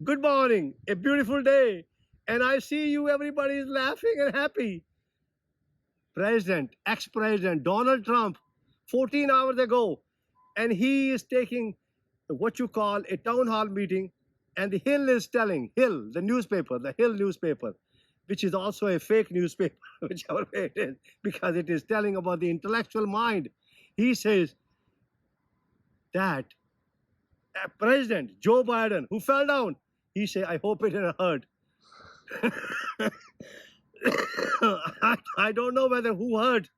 Good morning, a beautiful day. And I see you, everybody is laughing and happy. President, ex-president Donald Trump, 14 hours ago, and he is taking what you call a town hall meeting, and the Hill is telling, Hill, the newspaper, the Hill newspaper, which is also a fake newspaper, whichever way it is, because it is telling about the intellectual mind. He says that President Joe Biden, who fell down, he said, I hope it didn't hurt. I don't know whether who heard,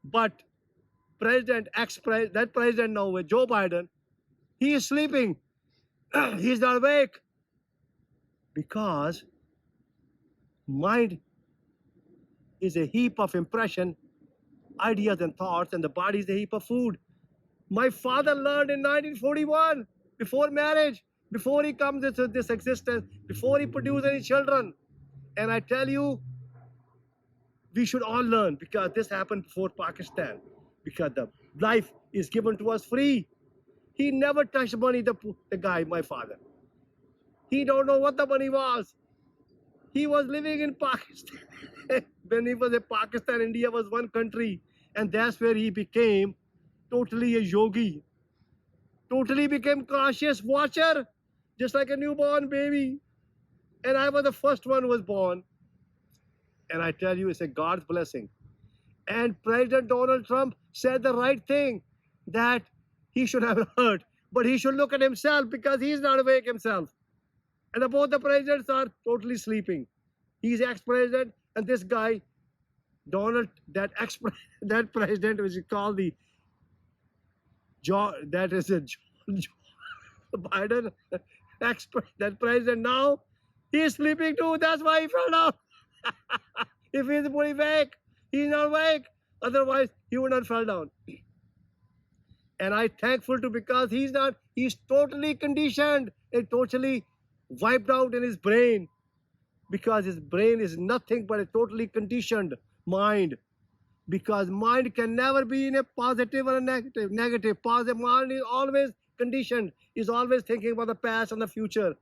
but that president now with Joe Biden, he is sleeping. He's not awake because mind is a heap of impression, ideas and thoughts, and the body is a heap of food. My father learned in 1941, before marriage, before he comes into this existence, before he produced any children. And I tell you, we should all learn because this happened before Pakistan, because the life is given to us free. He never touched money, the guy, my father. He don't know what the money was. He was living in Pakistan. When he was in Pakistan, India was one country. And that's where he became totally a yogi. Totally became conscious watcher, just like a newborn baby. And I was the first one who was born. And I tell you, it's a God's blessing. And President Donald Trump said the right thing, that he should have heard, but he should look at himself because he's not awake himself. And both the presidents are totally sleeping. He's ex-president, and this guy, Donald, that president, which is called the Biden, that president now, he's sleeping too. That's why he fell down. If he's fully awake, he's not awake. Otherwise, he would not fall down. And I'm thankful to because he's totally conditioned and totally wiped out in his brain, because his brain is nothing but a totally conditioned mind. Because mind can never be in a positive or a negative. Positive mind is always conditioned, is always thinking about the past and the future.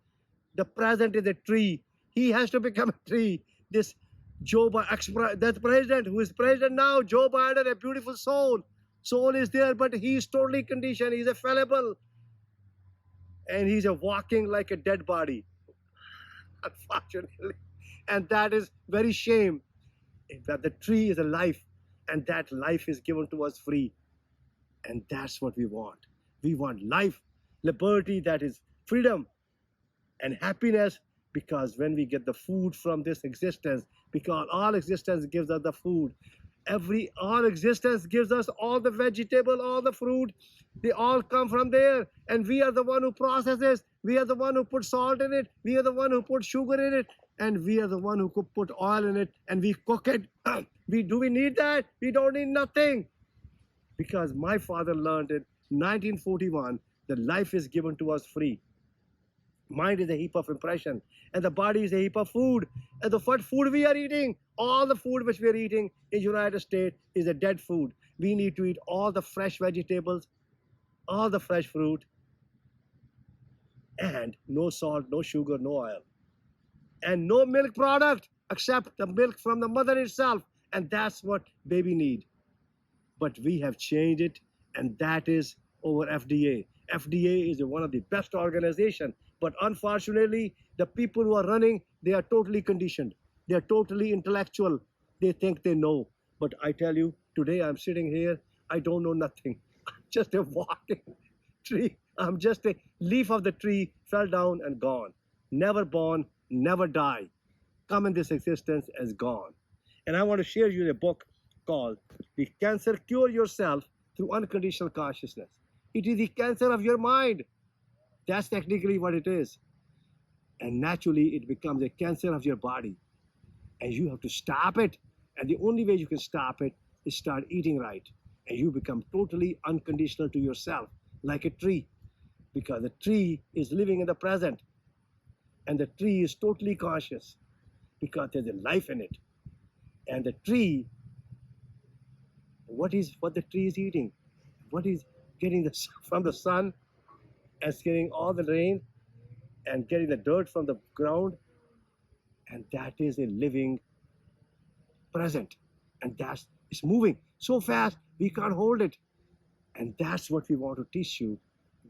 The present is a tree. He has to become a tree. This that president, who is president now, Joe Biden, a beautiful soul. Soul is there, but he's totally conditioned. He's a fallible. And he's a walking like a dead body, unfortunately. And that is very shame, that the tree is a life, and that life is given to us free. And that's what we want. We want life, liberty, that is freedom and happiness, because when we get the food from this existence, because all existence gives us the food, all existence gives us all the vegetable, all the fruit, they all come from there, and we are the one who processes, we are the one who put salt in it, we are the one who put sugar in it, and we are the one who could put oil in it, and we cook it. Do we need that? We don't need nothing, because my father learned in 1941 that life is given to us free. Mind is a heap of impression, and the body is a heap of food. And what food we are eating, all the food which we are eating in United States is a dead food. We need to eat all the fresh vegetables, all the fresh fruit, and no salt, no sugar, no oil. And no milk product except the milk from the mother itself. And that's what baby need. But we have changed it, and that is over FDA. FDA is one of the best organizations, but unfortunately, the people who are running, they are totally conditioned. They are totally intellectual. They think they know. But I tell you, today I'm sitting here, I don't know nothing. I'm just a walking tree. I'm just a leaf of the tree, fell down and gone. Never born, never die. Come in this existence as gone. And I want to share you a book called The Cancer Cure Yourself Through Unconditional Consciousness. It is the cancer of your mind. That's technically what it is. And naturally, it becomes a cancer of your body. And you have to stop it. And the only way you can stop it is start eating right. And you become totally unconditional to yourself, like a tree. Because the tree is living in the present. And the tree is totally conscious, because there's a life in it. And the tree, what the tree is eating? What is getting from the sun, and getting all the rain, and getting the dirt from the ground. And that is a living present. And that's it's moving so fast we can't hold it. And that's what we want to teach you.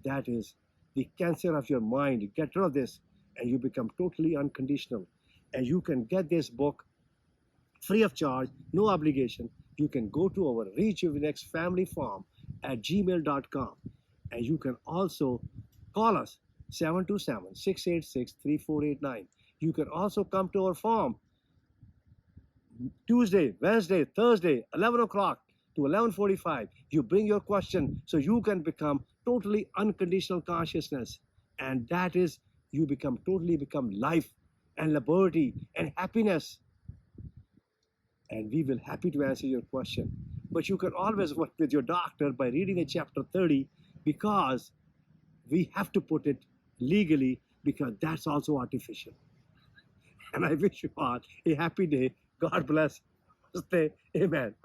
That is the cancer of your mind. You get rid of this and you become totally unconditional. And you can get this book free of charge, no obligation. You can go to our Reach Your Next Family Farm at gmail.com. And you can also call us 727-686-3489. You can also come to our farm Tuesday, Wednesday, Thursday, 11 o'clock to 11:45. You bring your question so you can become totally unconditional consciousness. And that is, you totally become life and liberty and happiness. And we will happy to answer your question. But you can always work with your doctor by reading the chapter 30, because we have to put it legally, because that's also artificial. And I wish you all a happy day. God bless. Stay. Amen.